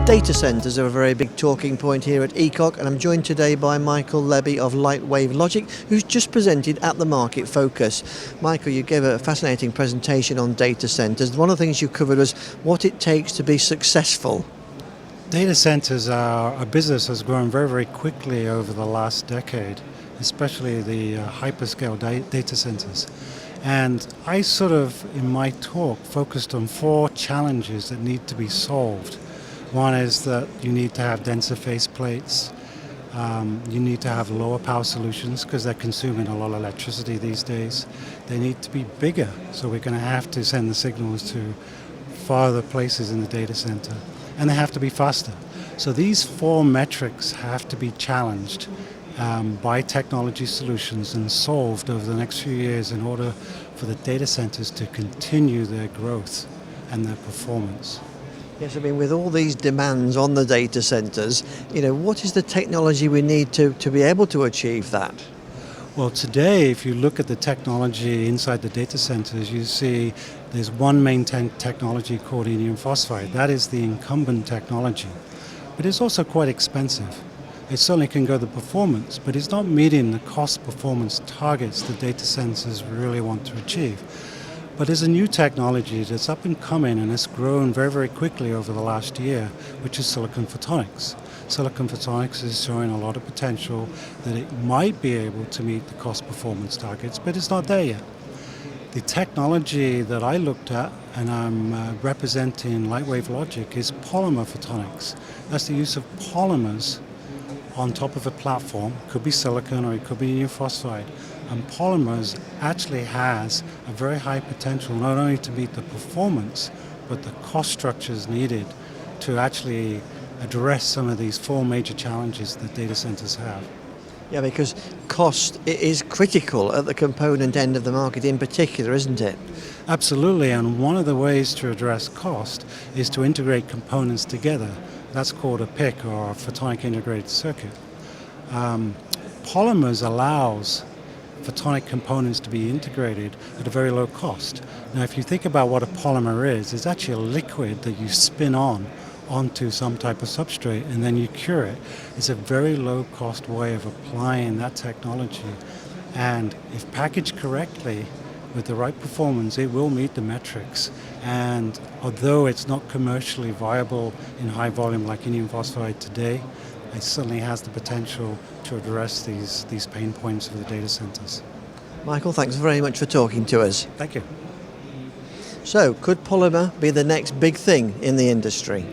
Data centres are a very big talking point here at ECOC, and I'm joined today by Michael Lebby of Lightwave Logic, who's just presented at the Market Focus. Michael, you gave a fascinating presentation on data centres. One of the things you covered was what it takes to be successful. Data centers are a business that's grown very, very quickly over the last decade, especially the hyperscale data centers. And I in my talk, focused on 4 challenges that need to be solved. One is that you need to have denser faceplates. You need to have lower power solutions because they're consuming a lot of electricity these days. They need to be bigger, so we're going to have to send the signals to farther places in the data center. And they have to be faster. So these 4 metrics have to be challenged by technology solutions and solved over the next few years in order for the data centers to continue their growth and their performance. Yes, I mean, with all these demands on the data centres, what is the technology we need to be able to achieve that? Well, today, if you look at the technology inside the data centers, you see there's one main technology called indium phosphide. That is the incumbent technology. But it's also quite expensive. It certainly can go the performance, but it's not meeting the cost performance targets the data centers really want to achieve. But there's a new technology that's up and coming, and it's grown very, very quickly over the last year, which is silicon photonics. Silicon photonics is showing a lot of potential that it might be able to meet the cost performance targets, but it's not there yet. The technology that I looked at, and I'm representing Lightwave Logic, is polymer photonics. That's the use of polymers on top of a platform. It could be silicon or it could be indium phosphide. And polymers actually has a very high potential not only to meet the performance, but the cost structures needed to actually address some of these 4 major challenges that data centers have. Yeah, because cost is critical at the component end of the market in particular, isn't it? Absolutely, and one of the ways to address cost is to integrate components together. That's called a PIC, or a photonic integrated circuit. Polymers allows photonic components to be integrated at a very low cost. Now, if you think about what a polymer is, it's actually a liquid that you spin onto some type of substrate and then you cure it. It's a very low cost way of applying that technology. And if packaged correctly with the right performance, it will meet the metrics. And although it's not commercially viable in high volume like indium phosphide today, it certainly has the potential to address these pain points of the data centers. Michael, thanks very much for talking to us. Thank you. So, could polymer be the next big thing in the industry?